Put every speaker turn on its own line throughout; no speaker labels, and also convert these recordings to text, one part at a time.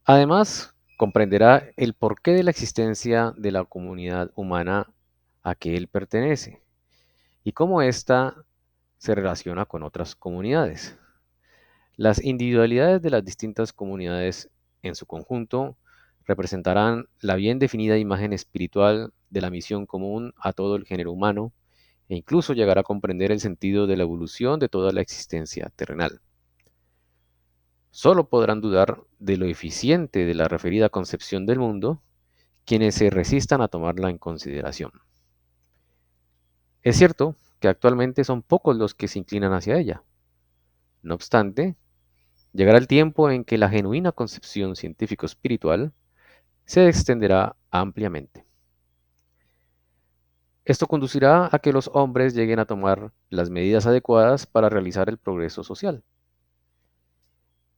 Además, comprenderá el porqué de la existencia de la comunidad humana a que él pertenece y cómo ésta se relaciona con otras comunidades. Las individualidades de las distintas comunidades en su conjunto representarán la bien definida imagen espiritual de la misión común a todo el género humano e incluso llegará a comprender el sentido de la evolución de toda la existencia terrenal. Solo podrán dudar de lo eficiente de la referida concepción del mundo quienes se resistan a tomarla en consideración. Es cierto que actualmente son pocos los que se inclinan hacia ella. No obstante, llegará el tiempo en que la genuina concepción científico-espiritual se extenderá ampliamente. Esto conducirá a que los hombres lleguen a tomar las medidas adecuadas para realizar el progreso social.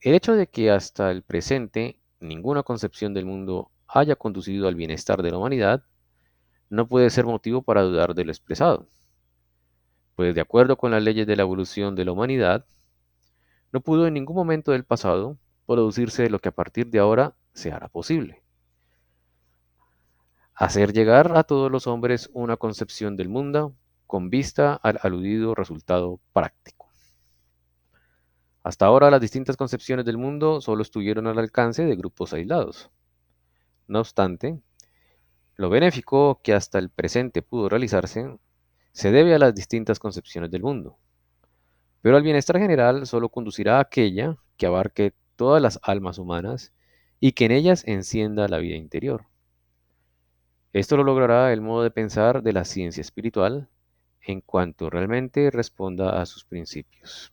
El hecho de que hasta el presente ninguna concepción del mundo haya conducido al bienestar de la humanidad no puede ser motivo para dudar de lo expresado, pues de acuerdo con las leyes de la evolución de la humanidad, no pudo en ningún momento del pasado producirse lo que a partir de ahora se hará posible: hacer llegar a todos los hombres una concepción del mundo con vista al aludido resultado práctico. Hasta ahora las distintas concepciones del mundo solo estuvieron al alcance de grupos aislados. No obstante, lo benéfico que hasta el presente pudo realizarse se debe a las distintas concepciones del mundo, pero al bienestar general solo conducirá a aquella que abarque todas las almas humanas y que en ellas encienda la vida interior. Esto lo logrará el modo de pensar de la ciencia espiritual en cuanto realmente responda a sus principios.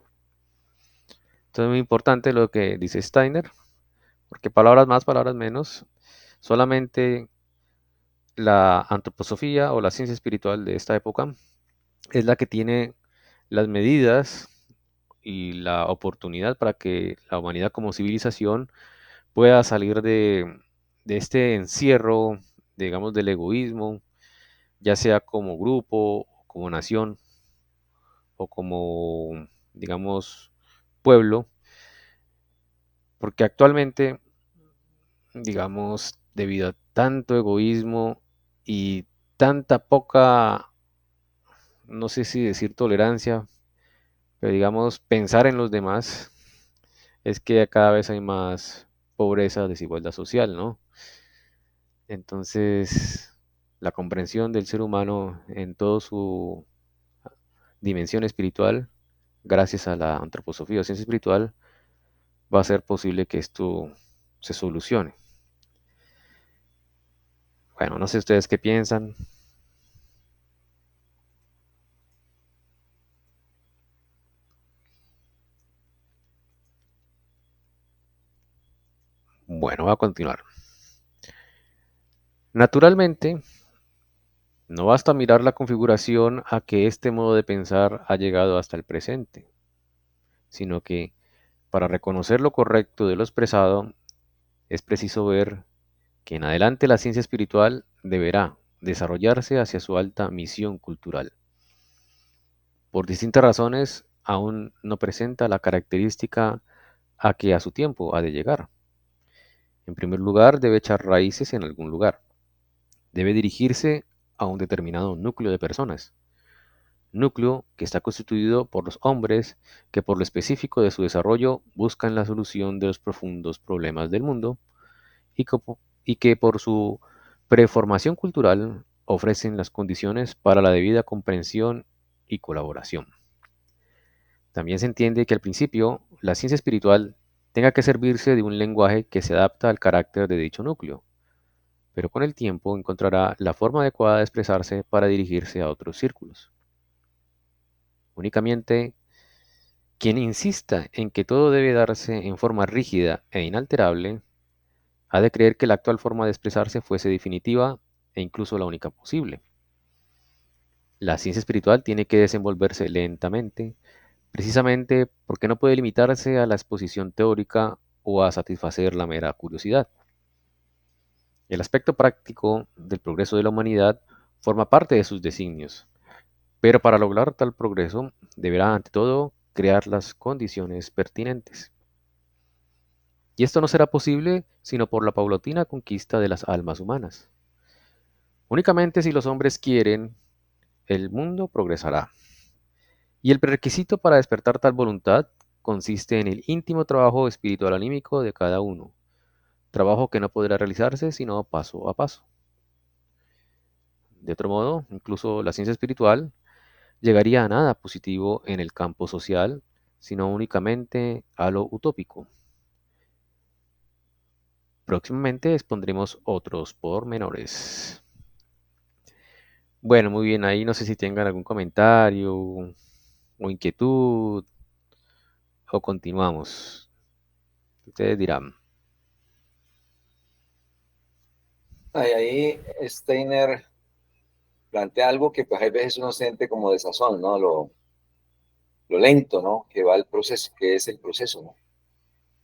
Entonces es muy importante lo que dice Steiner, porque palabras más, palabras menos, solamente la antroposofía o la ciencia espiritual de esta época es la que tiene las medidas y la oportunidad para que la humanidad como civilización pueda salir de este encierro, digamos, del egoísmo, ya sea como grupo, como nación o como, digamos, pueblo, porque actualmente, digamos, debido a tanto egoísmo y tanta poca, no sé si decir tolerancia, pero digamos, pensar en los demás, es que cada vez hay más pobreza, desigualdad social, ¿no? Entonces, la comprensión del ser humano en toda su dimensión espiritual, gracias a la antroposofía o ciencia espiritual, va a ser posible que esto se solucione. Bueno, no sé ustedes qué piensan. Bueno, va a continuar. Naturalmente, no basta mirar la configuración a que este modo de pensar ha llegado hasta el presente, sino que para reconocer lo correcto de lo expresado, es preciso ver que en adelante la ciencia espiritual deberá desarrollarse hacia su alta misión cultural. Por distintas razones, aún no presenta la característica a que a su tiempo ha de llegar. En primer lugar, debe echar raíces en algún lugar. Debe dirigirse a un determinado núcleo de personas. Núcleo que está constituido por los hombres que por lo específico de su desarrollo buscan la solución de los profundos problemas del mundo y que por su preformación cultural ofrecen las condiciones para la debida comprensión y colaboración. También se entiende que al principio la ciencia espiritual tenga que servirse de un lenguaje que se adapta al carácter de dicho núcleo, pero con el tiempo encontrará la forma adecuada de expresarse para dirigirse a otros círculos. Únicamente quien insista en que todo debe darse en forma rígida e inalterable, ha de creer que la actual forma de expresarse fuese definitiva e incluso la única posible. La ciencia espiritual tiene que desenvolverse lentamente, precisamente porque no puede limitarse a la exposición teórica o a satisfacer la mera curiosidad. El aspecto práctico del progreso de la humanidad forma parte de sus designios, pero para lograr tal progreso deberá ante todo crear las condiciones pertinentes. Y esto no será posible sino por la paulatina conquista de las almas humanas. Únicamente si los hombres quieren, el mundo progresará. Y el prerequisito para despertar tal voluntad consiste en el íntimo trabajo espiritual anímico de cada uno, trabajo que no podrá realizarse sino paso a paso. De otro modo, incluso la ciencia espiritual llegaría a nada positivo en el campo social, sino únicamente a lo utópico. Próximamente expondremos otros pormenores. Bueno, muy bien, ahí no sé si tengan algún comentario o inquietud o continuamos. Ustedes dirán.
Ahí Steiner plantea algo que pues hay veces uno siente como desazón, ¿no? Lo lento, ¿no? Que va el proceso, que es el proceso, ¿no?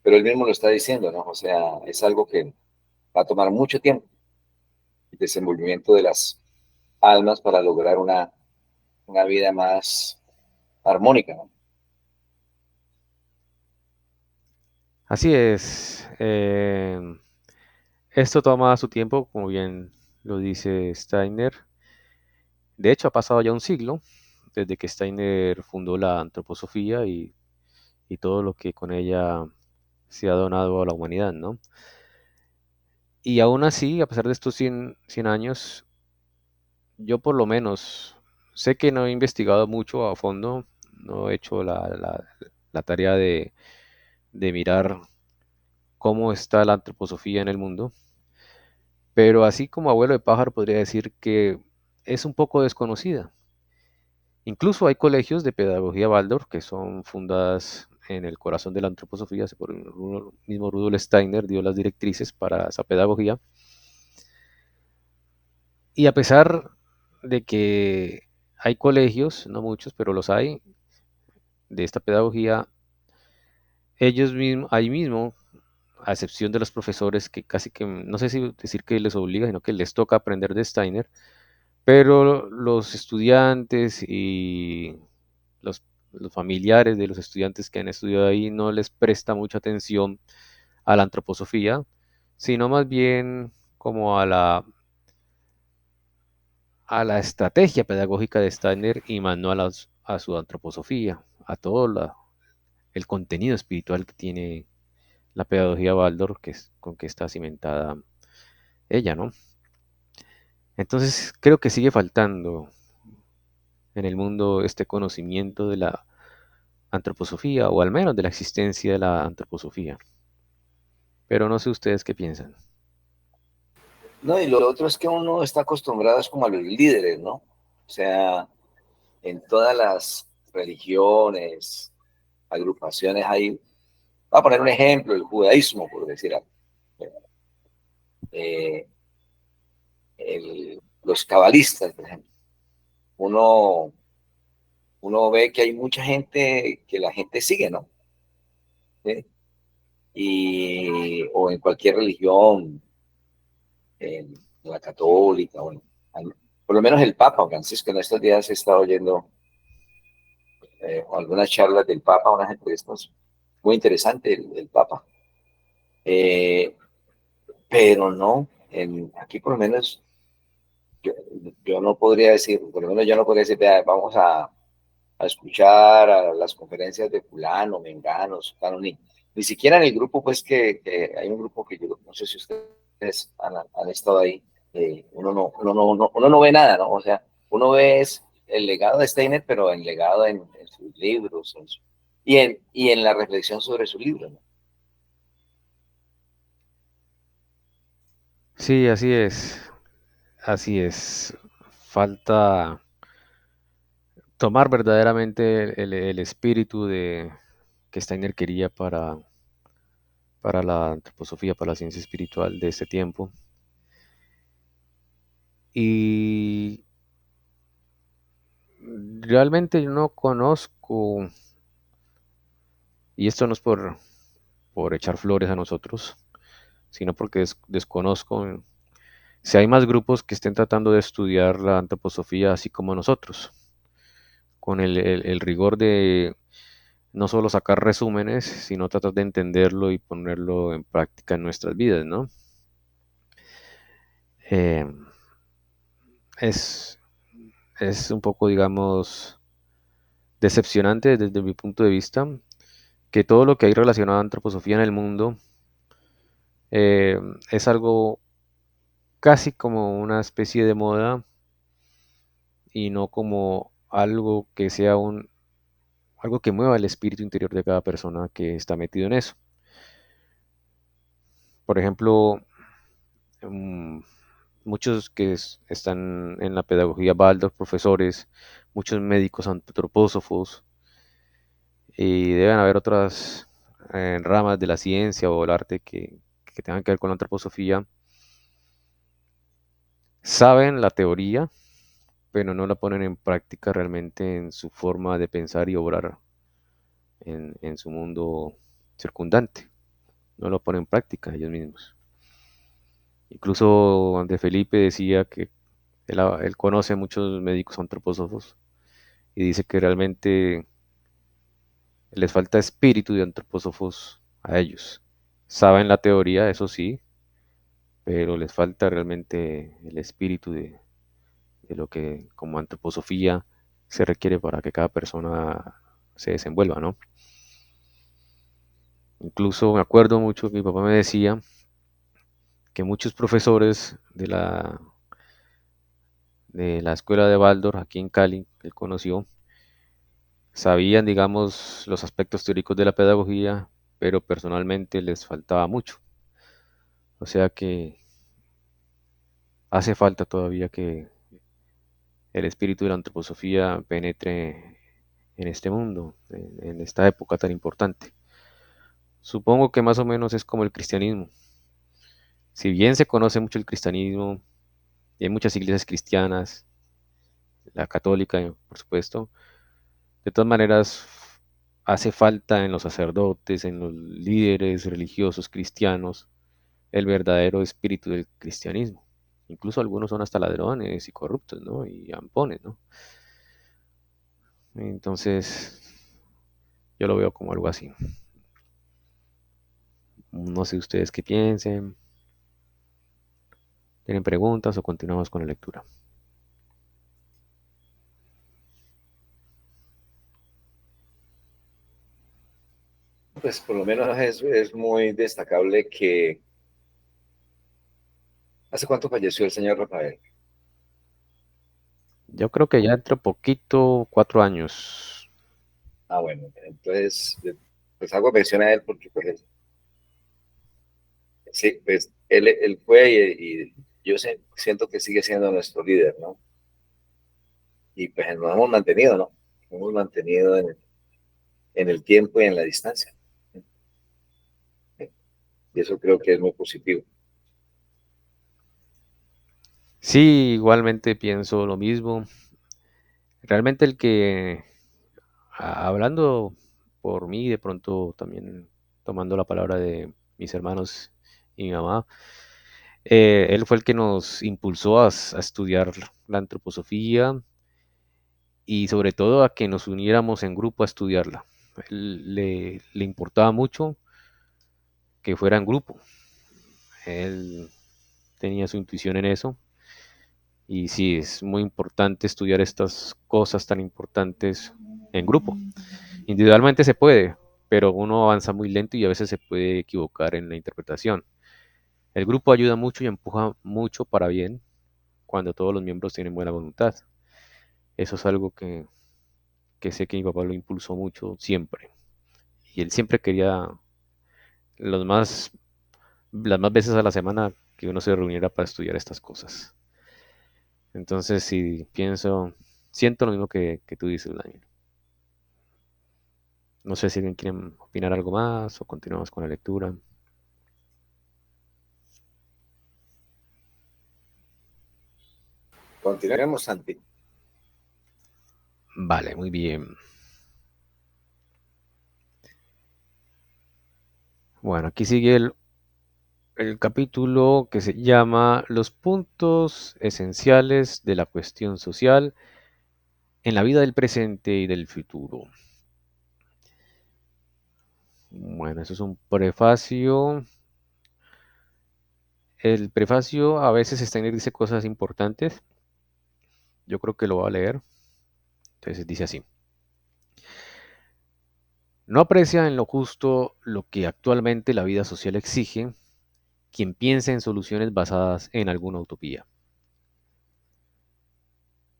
Pero él mismo lo está diciendo, ¿no? O sea, es algo que va a tomar mucho tiempo, el desenvolvimiento de las almas para lograr una vida más armónica, ¿no?
Así es. Esto toma su tiempo, como bien lo dice Steiner. De hecho, ha pasado ya un siglo desde que Steiner fundó la antroposofía y todo lo que con ella se ha donado a la humanidad, ¿no? Y aún así, a pesar de estos 100 años, yo por lo menos sé que no he investigado mucho a fondo, no he hecho la tarea de mirar cómo está la antroposofía en el mundo, pero así como abuelo de pájaro podría decir que es un poco desconocida. Incluso hay colegios de pedagogía Waldorf que son fundadas en el corazón de la antroposofía, por el mismo Rudolf Steiner dio las directrices para esa pedagogía. Y a pesar de que hay colegios, no muchos, pero los hay, de esta pedagogía, ellos mismos, ahí mismo, a excepción de los profesores que casi que, no sé si decir que les obliga, sino que les toca aprender de Steiner, pero los estudiantes y los familiares de los estudiantes que han estudiado ahí no les presta mucha atención a la antroposofía, sino más bien como a la estrategia pedagógica de Steiner y más no a su antroposofía, a todo el contenido espiritual que tiene la pedagogía Waldorf, con que está cimentada ella, ¿no? Entonces creo que sigue faltando en el mundo este conocimiento de la antroposofía, o al menos de la existencia de la antroposofía. Pero no sé ustedes qué piensan.
No, y lo otro es que uno está acostumbrado es como a los líderes, ¿no? O sea, en todas las religiones, agrupaciones hay, voy a poner un ejemplo, el judaísmo, por decir algo. Eh, los cabalistas, por ejemplo. Uno, uno ve que hay mucha gente que la gente sigue, ¿no? ¿Sí? O en cualquier religión, en la católica, bueno, por lo menos el Papa Francisco en estos días he estado oyendo algunas charlas del Papa, unas entrevistas muy interesantes del Papa. Eh, pero no, aquí por lo menos yo, yo no podría decir, por lo menos yo no podría decir, "Vea, vamos a escuchar a las conferencias de fulano, mengano, sutano", ni siquiera en el grupo, pues que hay un grupo que yo no sé si ustedes han estado ahí, uno no ve nada, ¿no? O sea, uno ve es el legado de Steiner, pero el legado en sus libros y en la reflexión sobre su libro, ¿no?
Sí, así es. Así es. Falta tomar verdaderamente el espíritu que Steiner quería para la antroposofía, para la ciencia espiritual de ese tiempo. Y realmente yo no conozco, y esto no es por echar flores a nosotros, sino porque desconozco si hay más grupos que estén tratando de estudiar la antroposofía así como nosotros, con el rigor no solo sacar resúmenes, sino tratar de entenderlo y ponerlo en práctica en nuestras vidas, ¿no? Eh, es, es un poco, digamos, decepcionante desde mi punto de vista que todo lo que hay relacionado a antroposofía en el mundo eh, es algo casi como una especie de moda y no como algo que sea algo que mueva el espíritu interior de cada persona que está metido en eso. Por ejemplo, mm, muchos que están en la pedagogía Waldorf, profesores, muchos médicos antropósofos, y deben haber otras ramas de la ciencia o el arte que tengan que ver con la antroposofía, saben la teoría, pero no la ponen en práctica realmente en su forma de pensar y obrar en su mundo circundante. No lo ponen en práctica ellos mismos. Incluso De Felipe decía que él conoce a muchos médicos antropósofos y dice que realmente les falta espíritu de antropósofos a ellos. Saben la teoría, eso sí, pero les falta realmente el espíritu de lo que como antroposofía se requiere para que cada persona se desenvuelva, ¿no? Incluso me acuerdo mucho que mi papá me decía que muchos profesores de la escuela de Waldorf aquí en Cali, que él conoció, sabían, digamos, los aspectos teóricos de la pedagogía, pero personalmente les faltaba mucho. O sea que hace falta todavía que el espíritu de la antroposofía penetre en este mundo, en esta época tan importante. Supongo que más o menos es como el cristianismo. Si bien se conoce mucho el cristianismo y hay muchas iglesias cristianas, la católica, por supuesto, de todas maneras hace falta en los sacerdotes, en los líderes religiosos cristianos, el verdadero espíritu del cristianismo. Incluso algunos son hasta ladrones y corruptos, ¿no? Y ampones, ¿no? Entonces, yo lo veo como algo así. No sé ustedes qué piensen. ¿Tienen preguntas o continuamos con la lectura?
Pues por lo menos es muy destacable que ¿hace cuánto falleció el señor Rafael?
Yo creo que ya dentro poquito, 4 años.
Ah, bueno, entonces, pues hago mención a él porque pues, sí, pues él fue y yo siento que sigue siendo nuestro líder, ¿no? Y pues nos hemos mantenido, ¿no? Nos hemos mantenido en el tiempo y en la distancia. Y eso creo que es muy positivo.
Sí, igualmente pienso lo mismo. Realmente hablando por mí, de pronto también tomando la palabra de mis hermanos y mi mamá, él fue el que nos impulsó a estudiar la antroposofía y sobre todo a que nos uniéramos en grupo a estudiarla. Le importaba mucho que fuera en grupo. Él tenía su intuición en eso. Y sí, es muy importante estudiar estas cosas tan importantes en grupo. Individualmente se puede, pero uno avanza muy lento y a veces se puede equivocar en la interpretación. El grupo ayuda mucho y empuja mucho para bien cuando todos los miembros tienen buena voluntad. Eso es algo que sé que mi papá lo impulsó mucho siempre. Y él siempre quería los más, las más veces a la semana que uno se reuniera para estudiar estas cosas. Entonces, sí, siento lo mismo que tú dices, Daniel. No sé si alguien quiere opinar algo más o continuamos con la lectura.
Continuemos, Santi.
Vale, muy bien. Bueno, aquí sigue el capítulo que se llama Los puntos esenciales de la cuestión social en la vida del presente y del futuro. Bueno, eso es un prefacio. El prefacio a veces Steiner dice cosas importantes. Yo creo que lo voy a leer. Entonces dice así. No aprecia en lo justo lo que actualmente la vida social exige quien piensa en soluciones basadas en alguna utopía.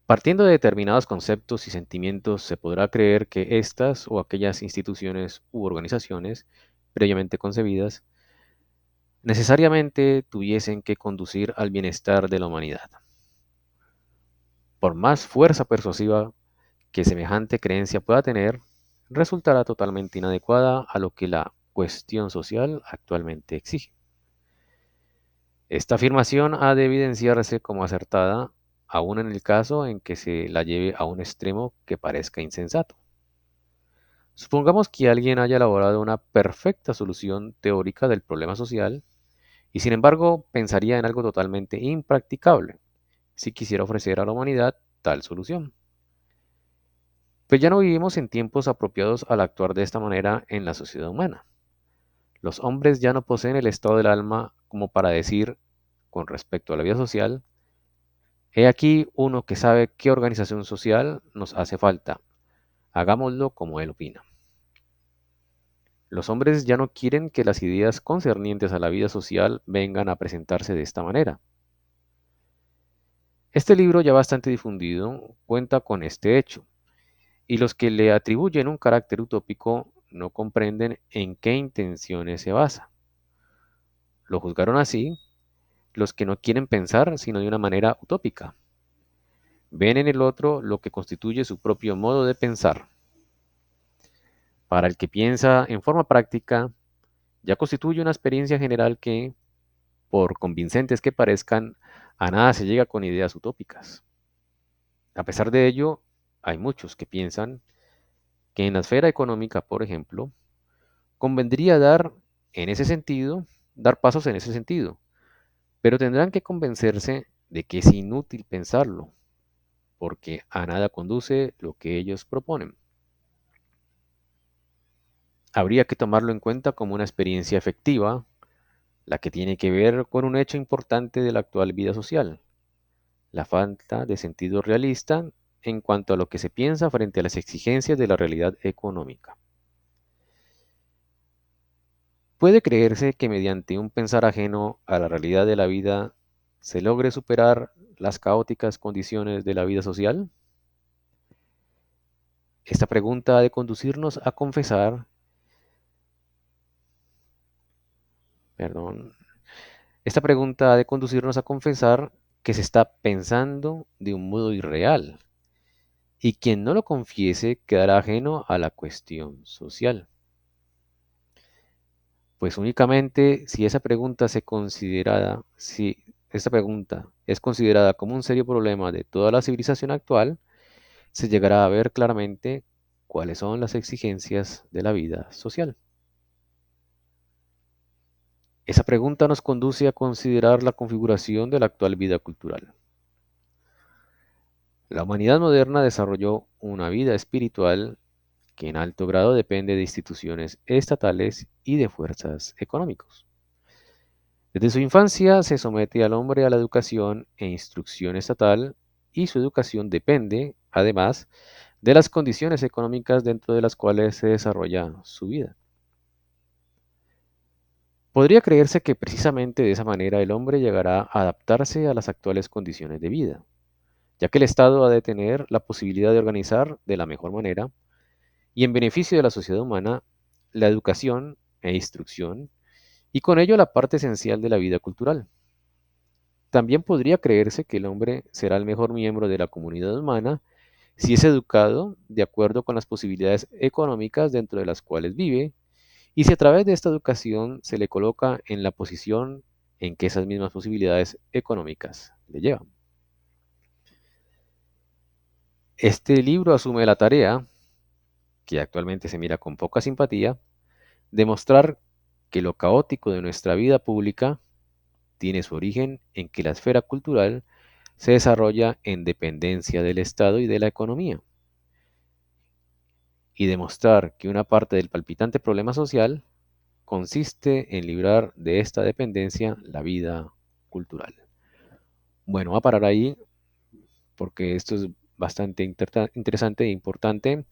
Partiendo de determinados conceptos y sentimientos, se podrá creer que estas o aquellas instituciones u organizaciones, previamente concebidas, necesariamente tuviesen que conducir al bienestar de la humanidad. Por más fuerza persuasiva que semejante creencia pueda tener, resultará totalmente inadecuada a lo que la cuestión social actualmente exige. Esta afirmación ha de evidenciarse como acertada, aun en el caso en que se la lleve a un extremo que parezca insensato. Supongamos que alguien haya elaborado una perfecta solución teórica del problema social y sin embargo pensaría en algo totalmente impracticable si quisiera ofrecer a la humanidad tal solución. Pues ya no vivimos en tiempos apropiados al actuar de esta manera en la sociedad humana. Los hombres ya no poseen el estado del alma como para decir, con respecto a la vida social, he aquí uno que sabe qué organización social nos hace falta, hagámoslo como él opina. Los hombres ya no quieren que las ideas concernientes a la vida social vengan a presentarse de esta manera. Este libro, ya bastante difundido, cuenta con este hecho, y los que le atribuyen un carácter utópico no comprenden en qué intenciones se basa. Lo juzgaron así los que no quieren pensar sino de una manera utópica. Ven en el otro lo que constituye su propio modo de pensar. Para el que piensa en forma práctica, ya constituye una experiencia general que, por convincentes que parezcan, a nada se llega con ideas utópicas. A pesar de ello, hay muchos que piensan que en la esfera económica, por ejemplo, convendría dar pasos en ese sentido, pero tendrán que convencerse de que es inútil pensarlo, porque a nada conduce lo que ellos proponen. Habría que tomarlo en cuenta como una experiencia efectiva, la que tiene que ver con un hecho importante de la actual vida social, la falta de sentido realista en cuanto a lo que se piensa frente a las exigencias de la realidad económica. ¿Puede creerse que mediante un pensar ajeno a la realidad de la vida se logre superar las caóticas condiciones de la vida social? Esta pregunta ha de conducirnos a confesar, perdón, esta pregunta ha de conducirnos a confesar que se está pensando de un modo irreal, y quien no lo confiese quedará ajeno a la cuestión social. Pues únicamente si esta pregunta es considerada como un serio problema de toda la civilización actual, se llegará a ver claramente cuáles son las exigencias de la vida social. Esa pregunta nos conduce a considerar la configuración de la actual vida cultural. La humanidad moderna desarrolló una vida espiritual que en alto grado depende de instituciones estatales y de fuerzas económicas. Desde su infancia se somete al hombre a la educación e instrucción estatal y su educación depende, además, de las condiciones económicas dentro de las cuales se desarrolla su vida. Podría creerse que precisamente de esa manera el hombre llegará a adaptarse a las actuales condiciones de vida, ya que el Estado ha de tener la posibilidad de organizar de la mejor manera y en beneficio de la sociedad humana la educación e instrucción y con ello la parte esencial de la vida cultural. También podría creerse que el hombre será el mejor miembro de la comunidad humana si es educado de acuerdo con las posibilidades económicas dentro de las cuales vive y si a través de esta educación se le coloca en la posición en que esas mismas posibilidades económicas le llevan. Este libro asume la tarea, que actualmente se mira con poca simpatía, de mostrar que lo caótico de nuestra vida pública tiene su origen en que la esfera cultural se desarrolla en dependencia del Estado y de la economía, y demostrar que una parte del palpitante problema social consiste en librar de esta dependencia la vida cultural. Bueno, va a parar ahí porque esto es bastante interesante e importante.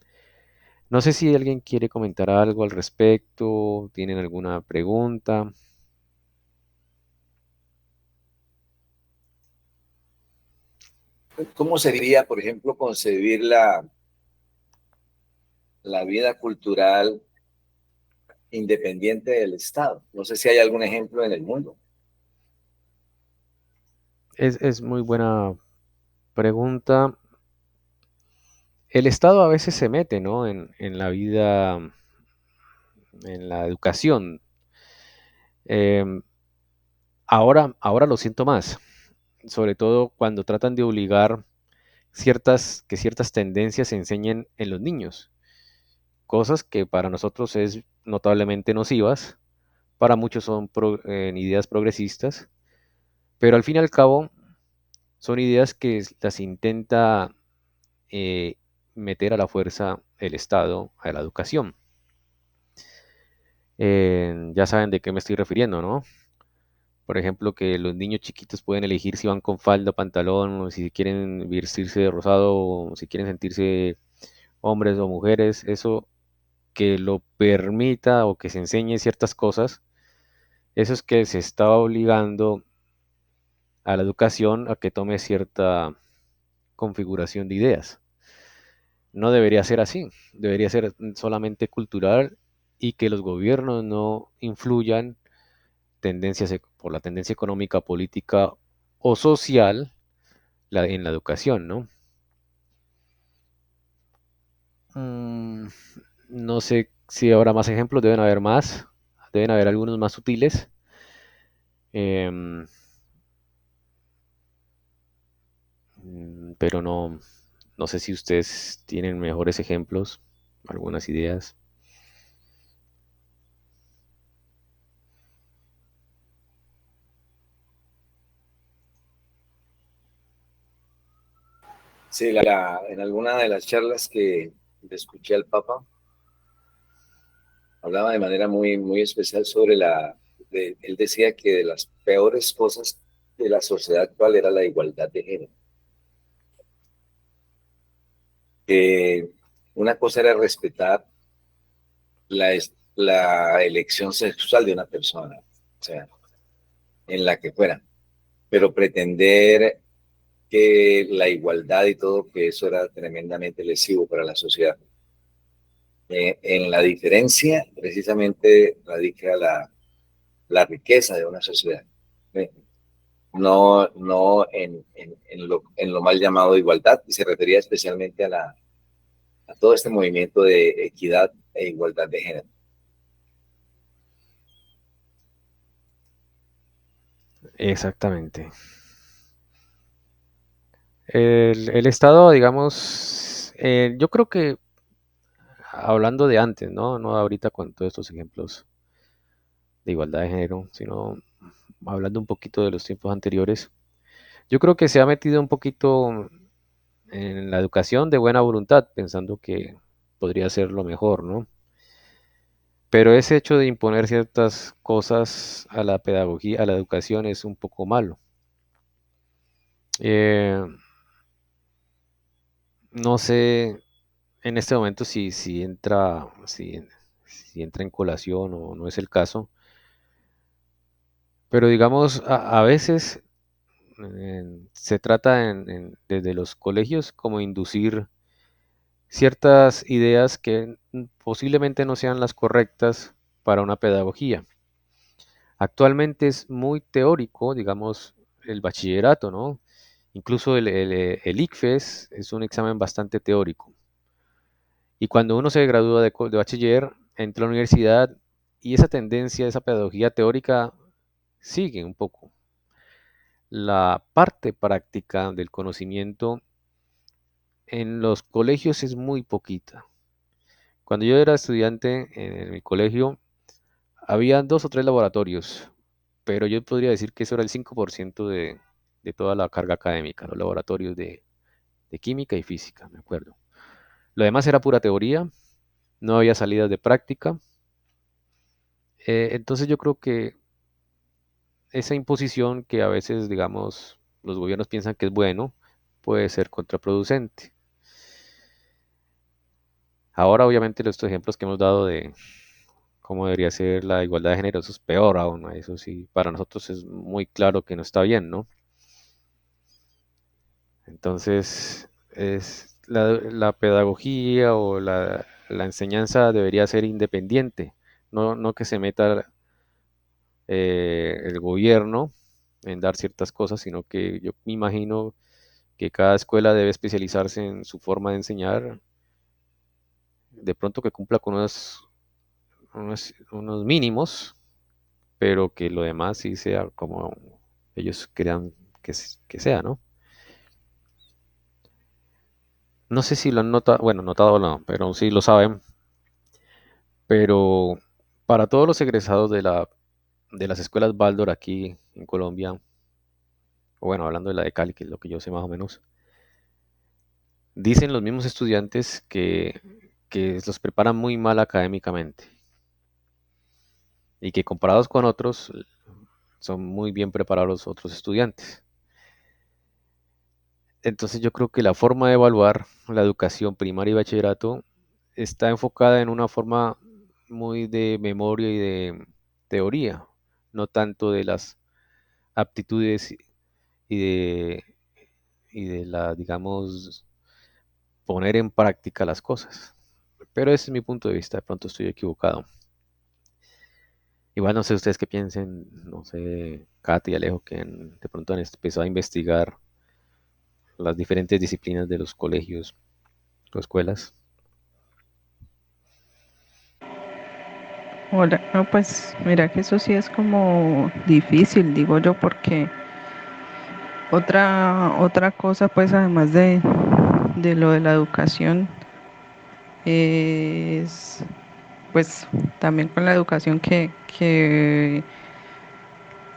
No sé si alguien quiere comentar algo al respecto, tienen alguna pregunta.
¿Cómo sería, por ejemplo, concebir la vida cultural independiente del Estado? No sé si hay algún ejemplo en el mundo.
Es muy buena pregunta. El Estado a veces se mete, ¿no? En la vida, en la educación. Em, ahora lo siento más, sobre todo cuando tratan de obligar que ciertas tendencias se enseñen en los niños, cosas que para nosotros es notablemente nocivas, para muchos son ideas progresistas, pero al fin y al cabo son ideas que las intenta eh, meter a la fuerza el Estado a la educación. Ya saben de qué me estoy refiriendo, ¿no? Por ejemplo, que los niños chiquitos pueden elegir si van con falda, pantalón, o si quieren vestirse de rosado, o si quieren sentirse hombres o mujeres. Eso que lo permita o que se enseñe ciertas cosas, eso es que se está obligando a la educación a que tome cierta configuración de ideas. No debería ser así, debería ser solamente cultural y que los gobiernos no influyan por la tendencia económica, política o social en la educación, ¿no? Mm, no sé si habrá más ejemplos, deben haber más, deben haber algunos más sutiles, em, pero no sé si ustedes tienen mejores ejemplos, algunas ideas.
Sí, en alguna de las charlas que le escuché al Papa, hablaba de manera muy, muy especial sobre él decía que de las peores cosas de la sociedad actual era la igualdad de género. Que una cosa era respetar la elección sexual de una persona, o sea, en la que fuera, pero pretender que la igualdad y todo, que eso era tremendamente lesivo para la sociedad. En la diferencia, precisamente, radica la riqueza de una sociedad. ¿Sí? No en lo mal llamado igualdad, y se refería especialmente a todo este movimiento de equidad e igualdad de género.
Exactamente. El Estado, digamos, yo creo que hablando de antes, ¿no? No ahorita con todos estos ejemplos de igualdad de género, sino hablando un poquito de los tiempos anteriores, yo creo que se ha metido un poquito en la educación de buena voluntad, pensando que podría ser lo mejor, ¿no? Pero ese hecho de imponer ciertas cosas a la pedagogía, a la educación, es un poco malo. Eh, no sé en este momento si entra en colación o no es el caso, pero digamos, a veces se trata desde los colegios como inducir ciertas ideas que posiblemente no sean las correctas para una pedagogía. Actualmente es muy teórico, digamos, el bachillerato, ¿no? Incluso el ICFES es un examen bastante teórico. Y cuando uno se gradúa de bachiller, entra a la universidad y esa tendencia, esa pedagogía teórica sigue un poco. La parte práctica del conocimiento en los colegios es muy poquita. Cuando yo era estudiante en el colegio, había dos o tres laboratorios, pero yo podría decir que eso era el 5% de toda la carga académica, los laboratorios de química y física, me acuerdo. Lo demás era pura teoría no había salidas de práctica. Entonces yo creo que esa imposición que a veces, digamos, los gobiernos piensan que es bueno, puede ser contraproducente. Ahora, obviamente, estos ejemplos que hemos dado de cómo debería ser la igualdad de género, eso es peor aún, ¿no? Eso sí, para nosotros es muy claro que no está bien, ¿no? Entonces, la pedagogía o la enseñanza debería ser independiente, no que se meta el gobierno en dar ciertas cosas, sino que yo me imagino que cada escuela debe especializarse en su forma de enseñar, de pronto que cumpla con unos mínimos, pero que lo demás sí sea como ellos crean que sea, ¿no? No sé si lo han notado, bueno, notado o no, pero sí lo saben, pero para todos los egresados de las escuelas Baldor aquí en Colombia, o bueno, hablando de la de Cali, que es lo que yo sé más o menos, dicen los mismos estudiantes que los preparan muy mal académicamente y que comparados con otros son muy bien preparados los otros estudiantes. Entonces yo creo que la forma de evaluar la educación primaria y bachillerato está enfocada en una forma muy de memoria y de teoría, no tanto de las aptitudes y de la, digamos, poner en práctica las cosas. Pero ese es mi punto de vista, de pronto estoy equivocado. Igual no sé ustedes qué piensen, no sé, Katy y Alejo, que de pronto han empezado a investigar las diferentes disciplinas de los colegios o escuelas.
Hola, no, pues mira que eso sí es como difícil, digo yo, porque otra cosa, pues además de lo de la educación, es pues también con la educación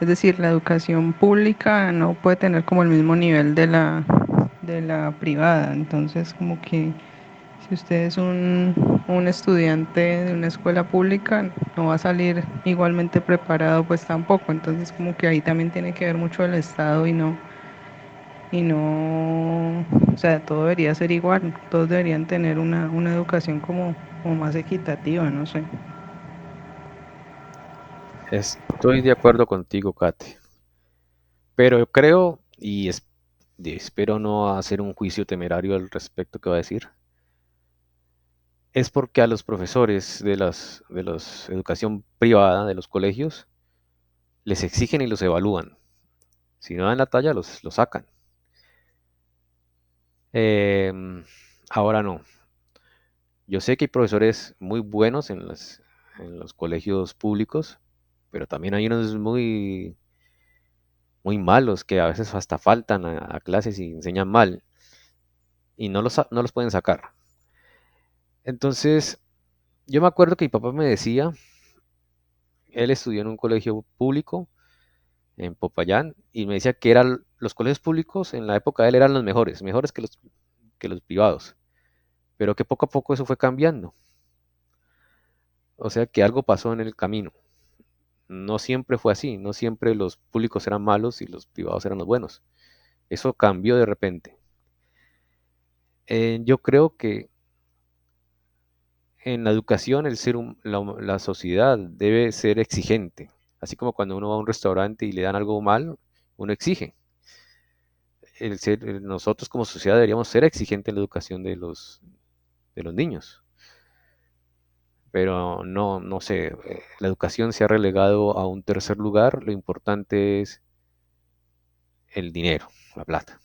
es decir, la educación pública no puede tener como el mismo nivel de la privada, entonces como que si usted es un estudiante de una escuela pública, no va a salir igualmente preparado, pues tampoco. Entonces, como que ahí también tiene que ver mucho el Estado o sea, todo debería ser igual. Todos deberían tener una educación como más equitativa, no sé.
Estoy de acuerdo contigo, Katy, pero yo creo y espero no hacer un juicio temerario al respecto que va a decir, es porque a los profesores de los educación privada, de los colegios, les exigen y los evalúan. Si no dan la talla, los sacan. Em, Ahora no. Yo sé que hay profesores muy buenos en los colegios públicos, pero también hay unos muy malos que a veces hasta faltan a clases y enseñan mal y no los pueden sacar. Entonces, yo me acuerdo que mi papá me decía, él estudió en un colegio público en Popayán y me decía que los colegios públicos en la época de él eran los mejores, mejores que los privados, pero que poco a poco eso fue cambiando. O sea que algo pasó en el camino. No siempre fue así, no siempre los públicos eran malos y los privados eran los buenos. Eso cambió de repente. Yo creo que en la educación la sociedad debe ser exigente. Así como cuando uno va a un restaurante y le dan algo mal, uno exige. Nosotros como sociedad deberíamos ser exigentes en la educación de los niños. Pero no sé, la educación se ha relegado a un tercer lugar. Lo importante es el dinero, la plata.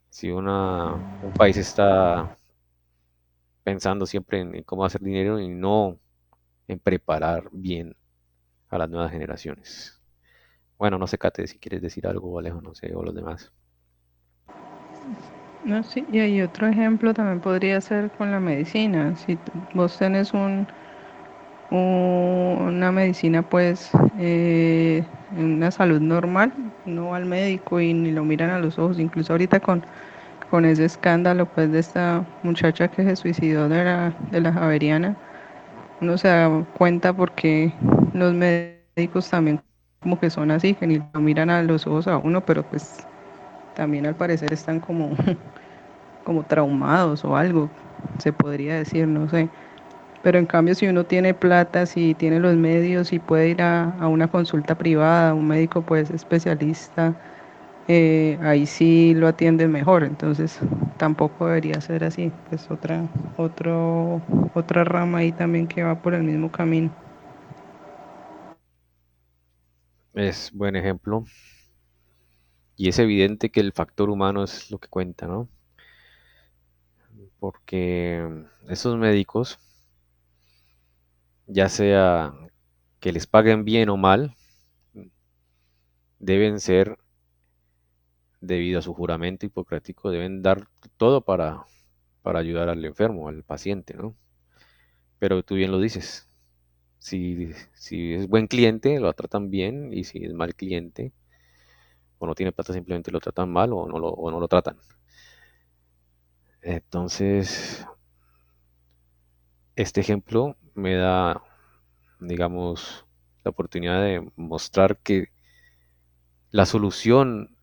Si un país está pensando siempre en cómo hacer dinero y no en preparar bien a las nuevas generaciones. Bueno, no sé, Kate, si quieres decir algo, Alejo, no sé, o los demás.
No, sí, y hay otro ejemplo también podría ser con la medicina. Si vos tenés una medicina, pues, una salud normal, no va al médico y ni lo miran a los ojos, incluso ahorita con ese escándalo pues de esta muchacha que se suicidó de la Javeriana, uno se da cuenta porque los médicos también como que son así, que ni lo miran a los ojos a uno, pero pues también al parecer están como, como traumados o algo, se podría decir, no sé. Pero en cambio, si uno tiene plata, si tiene los medios y puede ir a una consulta privada, un médico pues especialista, ahí sí lo atienden mejor. Entonces tampoco debería ser así. Es otra rama ahí también que va por el mismo camino.
Es buen ejemplo. Y es evidente que el factor humano es lo que cuenta, ¿no? Porque esos médicos, ya sea que les paguen bien o mal, deben ser, debido a su juramento hipocrático, deben dar todo para ayudar al enfermo, al paciente, ¿no? Pero tú bien lo dices, si es buen cliente, lo tratan bien, y si es mal cliente, o no tiene plata, simplemente lo tratan mal o no lo tratan. Entonces, este ejemplo me da, digamos, la oportunidad de mostrar que la solución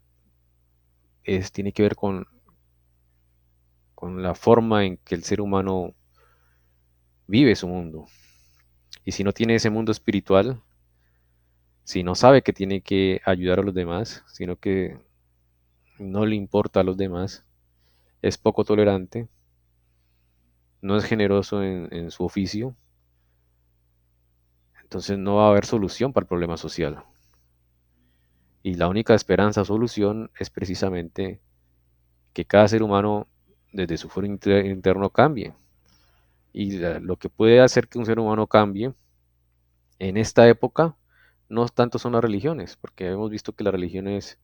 tiene que ver con la forma en que el ser humano vive su mundo. Y si no tiene ese mundo espiritual, si no sabe que tiene que ayudar a los demás, sino que no le importa a los demás, es poco tolerante, no es generoso en su oficio, entonces no va a haber solución para el problema social. Y la única esperanza o solución es precisamente que cada ser humano desde su foro interno cambie. Y lo que puede hacer que un ser humano cambie en esta época no tanto son las religiones, porque hemos visto que las religiones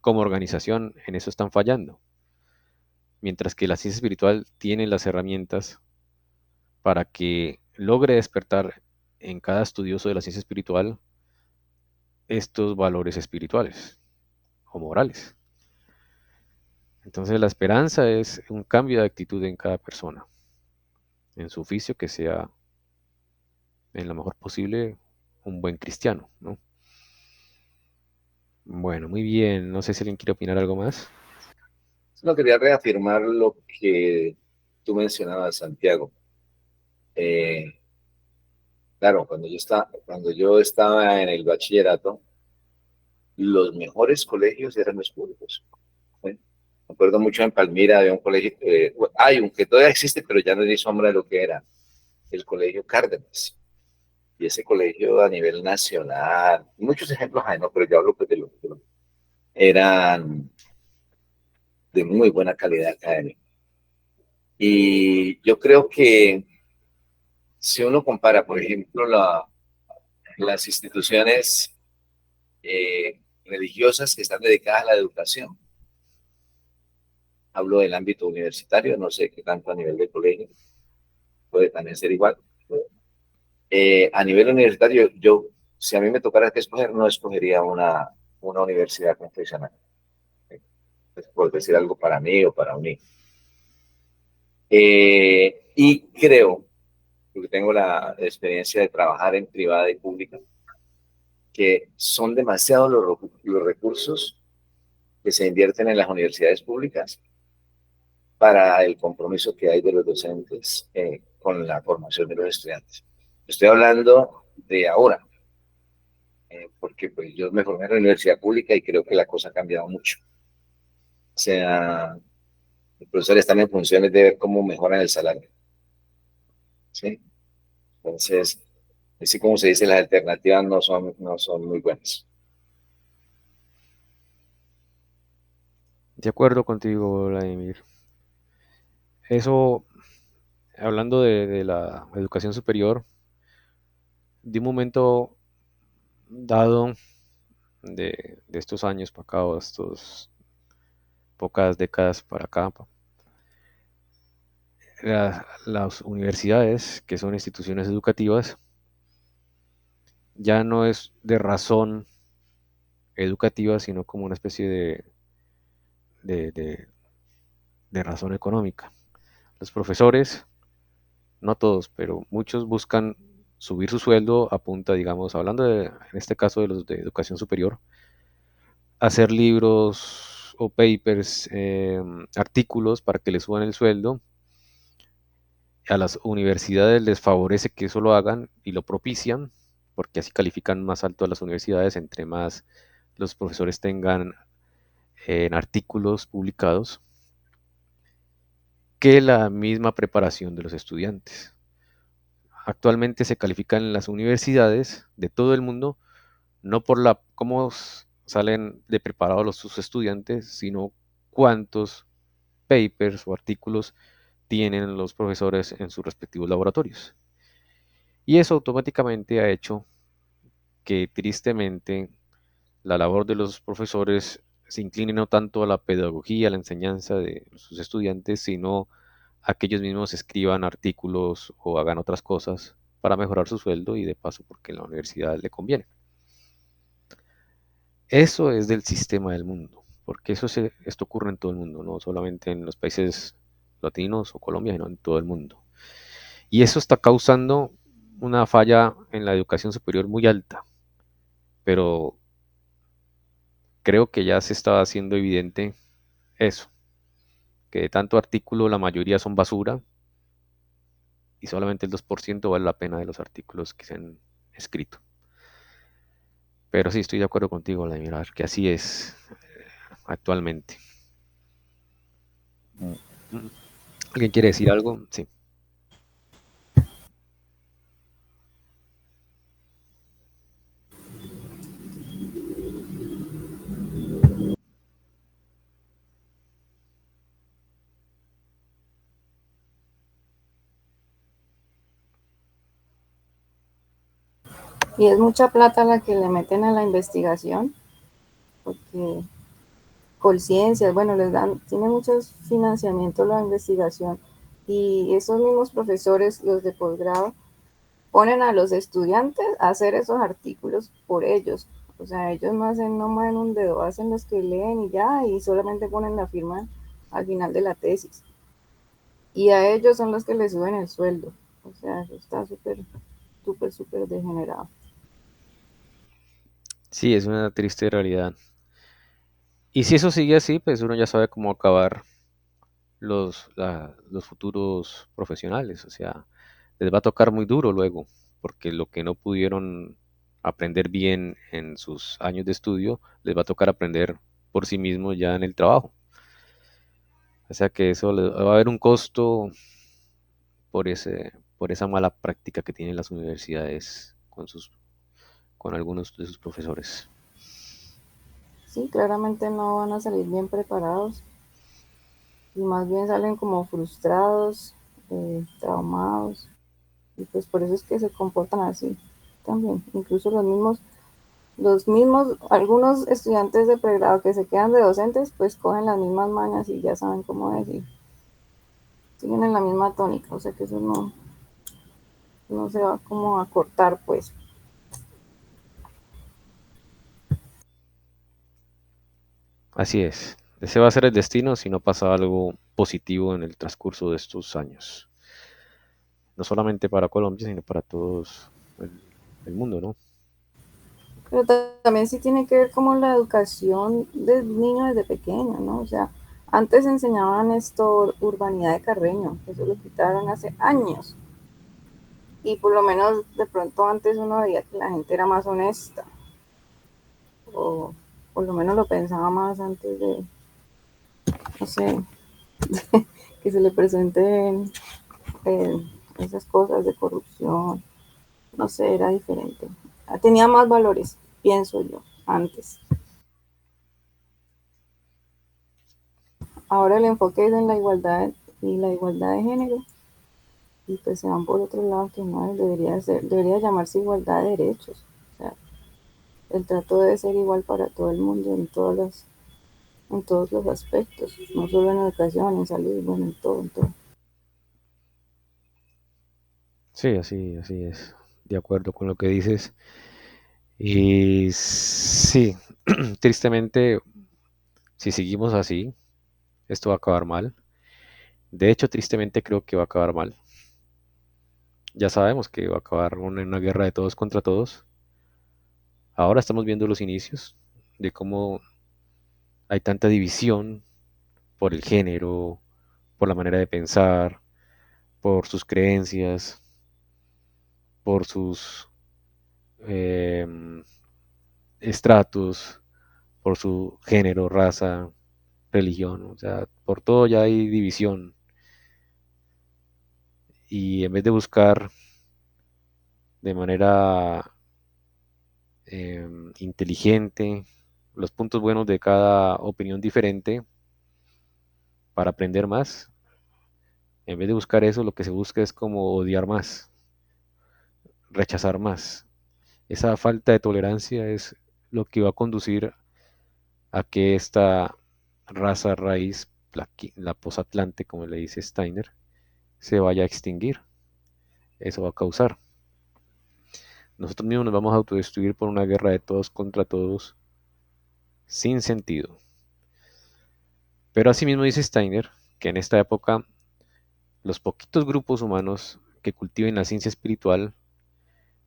como organización en eso están fallando, mientras que la ciencia espiritual tiene las herramientas para que logre despertar en cada estudioso de la ciencia espiritual estos valores espirituales o morales. Entonces la esperanza es un cambio de actitud en cada persona, en su oficio, que sea en lo mejor posible un buen cristiano, ¿no? Bueno, muy bien. No sé si alguien quiere opinar algo más.
No quería reafirmar lo que tú mencionabas, Santiago. Eh, claro, cuando yo estaba en el bachillerato, los mejores colegios eran los públicos. ¿Sí? Me acuerdo mucho en Palmira de un colegio, hay un que todavía existe, pero ya no ni sombra de lo que era, el Colegio Cárdenas. Y ese colegio a nivel nacional, muchos ejemplos hay, ¿no? Pero yo hablo pues de lo eran de muy buena calidad académica. Y yo creo que si uno compara, por ejemplo, las instituciones religiosas que están dedicadas a la educación, hablo del ámbito universitario, no sé qué tanto a nivel de colegio, puede también ser igual. A nivel universitario, si a mí me tocara que escoger, no escogería una universidad confesional, pues, por decir algo para mí o para un hijo. Y creo, porque tengo la experiencia de trabajar en privada y pública, que son demasiados los recursos que se invierten en las universidades públicas para el compromiso que hay de los docentes con la formación de los estudiantes. Estoy hablando de ahora, porque pues, yo me formé en la universidad pública y creo que la cosa ha cambiado mucho. O sea, los profesores están en funciones de ver cómo mejoran el salario. ¿Sí? Entonces, así como se dice, las alternativas no son muy buenas.
De acuerdo contigo, Vladimir. Eso, hablando de la educación superior, de un momento dado de estos años para acá, o estos pocas décadas para acá, las universidades, que son instituciones educativas, ya no es de razón educativa, sino como una especie de de razón económica. Los profesores, no todos, pero muchos buscan subir su sueldo a punta, digamos, hablando en este caso de los de educación superior, hacer libros o papers, artículos para que les suban el sueldo. A las universidades les favorece que eso lo hagan y lo propician, porque así califican más alto a las universidades, entre más los profesores tengan en artículos publicados, que la misma preparación de los estudiantes. Actualmente se califican en las universidades de todo el mundo, no por cómo salen de preparados sus estudiantes, sino cuántos papers o artículos tienen los profesores en sus respectivos laboratorios. Y eso automáticamente ha hecho que tristemente la labor de los profesores se incline no tanto a la pedagogía, a la enseñanza de sus estudiantes, sino a que ellos mismos escriban artículos o hagan otras cosas para mejorar su sueldo y de paso porque en la universidad le conviene. Eso es del sistema del mundo, porque esto ocurre en todo el mundo, no solamente en los países latinos o Colombia, sino en todo el mundo. Y eso está causando una falla en la educación superior muy alta, pero creo que ya se está haciendo evidente eso, que de tanto artículo la mayoría son basura y solamente el 2% vale la pena de los artículos que se han escrito. Pero sí, estoy de acuerdo contigo, Vladimir, que así es actualmente. ¿Alguien quiere decir algo? Sí.
Y es mucha plata la que le meten a la investigación, porque Colciencias, bueno, les dan, tiene muchos financiamientos la investigación, y esos mismos profesores, los de posgrado, ponen a los estudiantes a hacer esos artículos por ellos. O sea, ellos no hacen, no mueven un dedo, hacen los que leen y ya, y solamente ponen la firma al final de la tesis. Y a ellos son los que les suben el sueldo. O sea, eso está súper, súper, súper degenerado.
Sí, es una triste realidad. Y si eso sigue así, pues uno ya sabe cómo acabar los futuros profesionales. O sea, les va a tocar muy duro luego, porque lo que no pudieron aprender bien en sus años de estudio, les va a tocar aprender por sí mismos ya en el trabajo. O sea que eso va a haber un costo por por esa mala práctica que tienen las universidades con algunos de sus profesores.
Sí, claramente no van a salir bien preparados, y más bien salen como frustrados, traumados, y pues por eso es que se comportan así también. Incluso algunos estudiantes de pregrado que se quedan de docentes, pues cogen las mismas mañas y ya saben cómo es, y siguen en la misma tónica. O sea que eso no se va como a cortar, pues.
Así es. Ese va a ser el destino si no pasa algo positivo en el transcurso de estos años. No solamente para Colombia, sino para todos el mundo, ¿no?
Pero también sí tiene que ver como la educación del niño desde pequeño, ¿no? O sea, antes enseñaban esto, urbanidad de Carreño, eso lo quitaron hace años. Y por lo menos de pronto antes uno veía que la gente era más honesta, o por lo menos lo pensaba más antes de, no sé, que se le presenten esas cosas de corrupción. No sé, era diferente. Tenía más valores, pienso yo, antes. Ahora el enfoque es en la igualdad y la igualdad de género, y pues se van por otro lado que no debería llamarse igualdad de derechos. O sea, el trato debe ser igual para todo el mundo en todos los aspectos, no solo en educación, en salud, bueno, en todo, en todo.
Sí, así es. De acuerdo con lo que dices. Y sí, tristemente, si seguimos así, esto va a acabar mal. De hecho, tristemente creo que va a acabar mal. Ya sabemos que va a acabar en una guerra de todos contra todos. Ahora estamos viendo los inicios de cómo hay tanta división por el género, por la manera de pensar, por sus creencias, por sus em, estratos, por su género, raza, religión. O sea, por todo ya hay división. Y en vez de buscar de manera inteligente los puntos buenos de cada opinión diferente para aprender más, en vez de buscar eso, lo que se busca es como odiar más, rechazar más. Esa falta de tolerancia es lo que va a conducir a que esta raza raíz, la posatlante, como le dice Steiner, se vaya a extinguir. Eso va a causar. Nosotros mismos nos vamos a autodestruir por una guerra de todos contra todos sin sentido. Pero asimismo dice Steiner que en esta época los poquitos grupos humanos que cultiven la ciencia espiritual,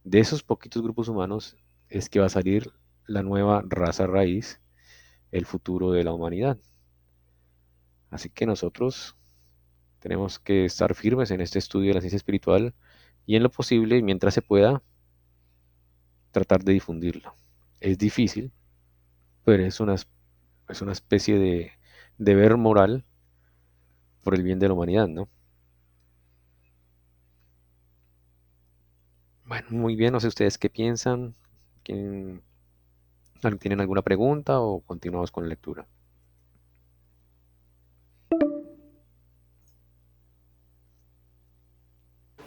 de esos poquitos grupos humanos es que va a salir la nueva raza raíz, el futuro de la humanidad. Así que nosotros tenemos que estar firmes en este estudio de la ciencia espiritual y en lo posible, mientras se pueda, tratar de difundirlo. Es difícil, pero es una especie de deber moral por el bien de la humanidad, ¿no? Bueno, muy bien, no sé ustedes qué piensan. ¿Quién- ¿Tienen alguna pregunta o continuamos con la lectura?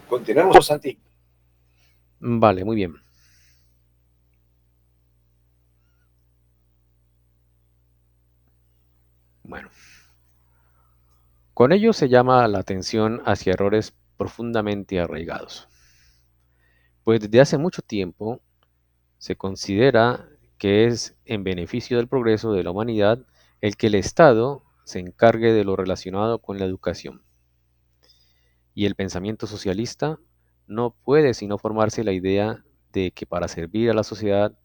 Continuemos, Santi.
Vale, muy bien. Bueno, con ello se llama la atención hacia errores profundamente arraigados, pues desde hace mucho tiempo se considera que es en beneficio del progreso de la humanidad el que el Estado se encargue de lo relacionado con la educación. Y el pensamiento socialista no puede sino formarse la idea de que para servir a la sociedad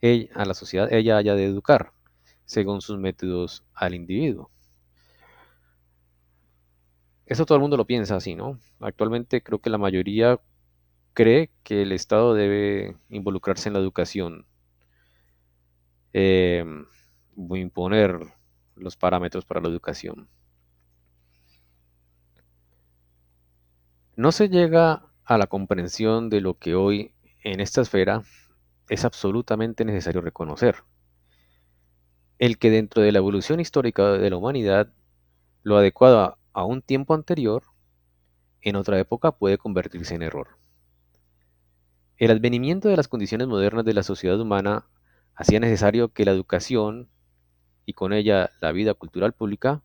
ella haya de educar, según sus métodos al individuo. Eso todo el mundo lo piensa así, ¿no? Actualmente creo que la mayoría cree que el Estado debe involucrarse en la educación, eh, imponer los parámetros para la educación. No se llega a la comprensión de lo que hoy en esta esfera es absolutamente necesario reconocer. El que dentro de la evolución histórica de la humanidad, lo adecuado a un tiempo anterior, en otra época puede convertirse en error. El advenimiento de las condiciones modernas de la sociedad humana hacía necesario que la educación y con ella la vida cultural pública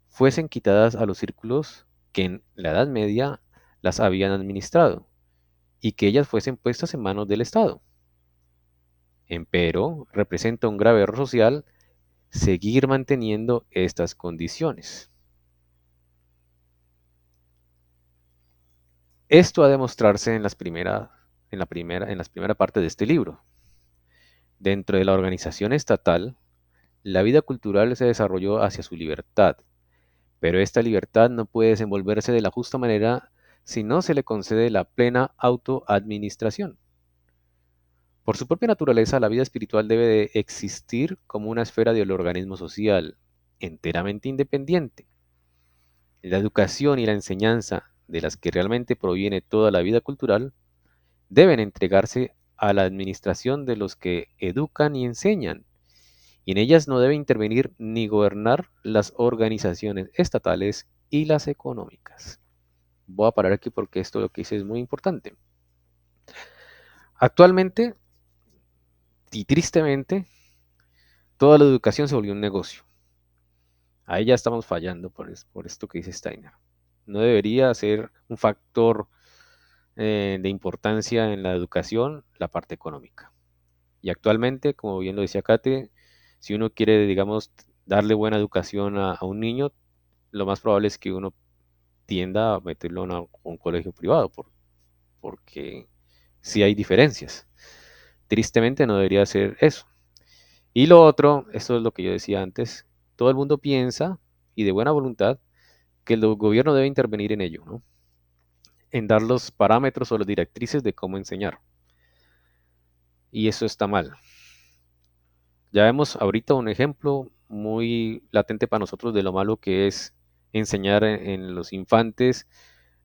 fuesen quitadas a los círculos que en la Edad Media las habían administrado y que ellas fuesen puestas en manos del Estado. Empero, representa un grave error social seguir manteniendo estas condiciones. Esto ha de mostrarse en las primeras parte de este libro. Dentro de la organización estatal, la vida cultural se desarrolló hacia su libertad, pero esta libertad no puede desenvolverse de la justa manera si no se le concede la plena autoadministración. Por su propia naturaleza, la vida espiritual debe de existir como una esfera del organismo social, enteramente independiente. La educación y la enseñanza, de las que realmente proviene toda la vida cultural, deben entregarse a la administración de los que educan y enseñan, y en ellas no debe intervenir ni gobernar las organizaciones estatales y las económicas. Voy a parar aquí porque esto lo que hice es muy importante. Actualmente, y tristemente, toda la educación se volvió un negocio. Ahí ya estamos fallando por esto que dice Steiner. No debería ser un factor de importancia en la educación la parte económica. Y actualmente, como bien lo decía Kate, si uno quiere, digamos, darle buena educación a un niño, lo más probable es que uno tienda a meterlo a un colegio privado, porque sí hay diferencias. Tristemente no debería ser eso. Y lo otro, esto es lo que yo decía antes, todo el mundo piensa, y de buena voluntad, que el gobierno debe intervenir en ello, ¿no? En dar los parámetros o las directrices de cómo enseñar. Y eso está mal. Ya vemos ahorita un ejemplo muy latente para nosotros de lo malo que es enseñar en los infantes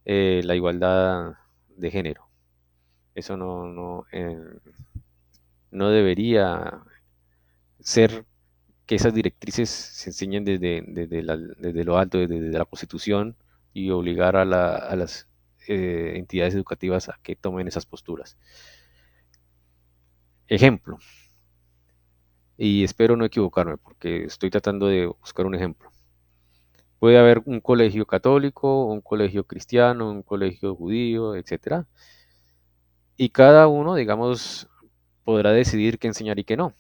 la igualdad de género. Eso no debería ser que esas directrices se enseñen desde lo alto, desde la Constitución, y obligar a las entidades educativas a que tomen esas posturas. Ejemplo, y espero no equivocarme porque estoy tratando de buscar un ejemplo. Puede haber un colegio católico, un colegio cristiano, un colegio judío, etcétera, y cada uno, digamos, podrá decidir qué enseñar y qué no.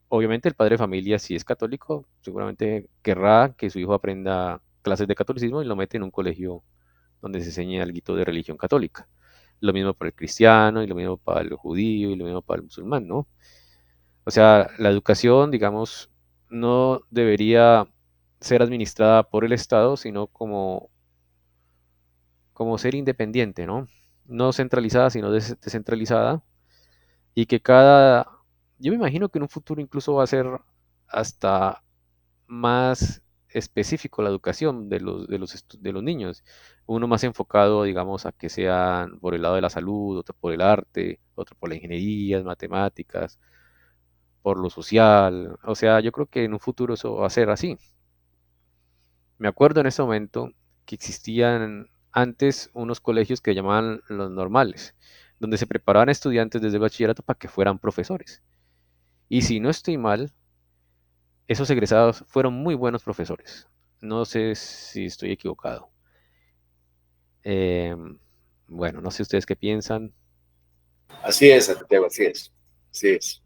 Obviamente el padre de familia, si es católico, seguramente querrá que su hijo aprenda clases de catolicismo y lo mete en un colegio donde se enseñe algo de religión católica. Lo mismo para el cristiano, y lo mismo para el judío, y lo mismo para el musulmán, ¿no? O sea, la educación, digamos, no debería ser administrada por el Estado, sino como ser independiente, ¿no? No centralizada, sino descentralizada, y que yo me imagino que en un futuro incluso va a ser hasta más específico la educación de los niños, uno más enfocado, digamos, a que sean por el lado de la salud, otro por el arte, otro por la ingeniería, matemáticas, por lo social. O sea, yo creo que en un futuro eso va a ser así. Me acuerdo en ese momento que existían antes unos colegios que llamaban los normales, donde se preparaban estudiantes desde el bachillerato para que fueran profesores. Y si no estoy mal, esos egresados fueron muy buenos profesores. No sé si estoy equivocado. Em, bueno, no sé ustedes qué piensan.
Así es, Santiago, así es. Así es.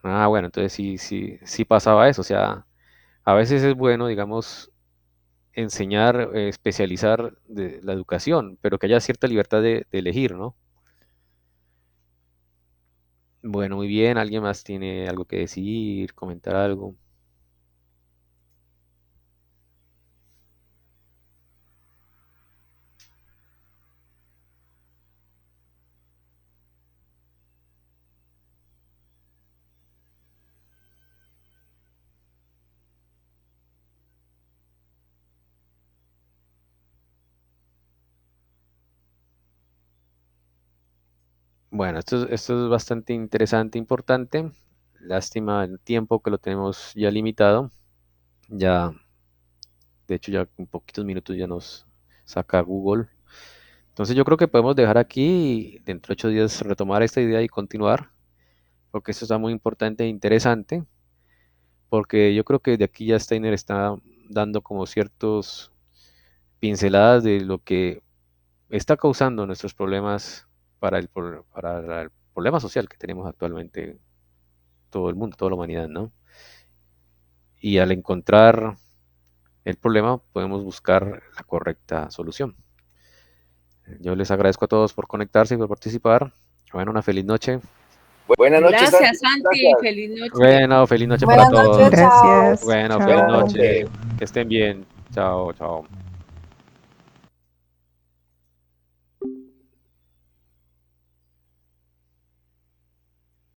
Ah, bueno, entonces sí pasaba eso. O sea, a veces es bueno, digamos, enseñar, especializar la educación, pero que haya cierta libertad de elegir, ¿no? Bueno, muy bien. ¿Alguien más tiene algo que decir, comentar algo? Bueno, esto es bastante interesante, importante. Lástima el tiempo que lo tenemos ya limitado. Ya, de hecho, ya en poquitos minutos ya nos saca Google. Entonces yo creo que podemos dejar aquí y dentro de 8 días retomar esta idea y continuar, porque esto está muy importante e interesante, porque yo creo que de aquí ya Steiner está dando como ciertos pinceladas de lo que está causando nuestros problemas para el problema social que tenemos actualmente todo el mundo, toda la humanidad, ¿no? Y al encontrar el problema podemos buscar la correcta solución. Yo les agradezco a todos por conectarse y por participar. Bueno, una feliz noche.
Buenas noches, Santi.
Gracias, Santi.
Gracias.
Feliz noche.
Bueno, feliz noche para
Buenas noches,
todos.
chao.
Gracias.
Bueno, feliz
Chao.
noche. Que estén bien. Chao, chao.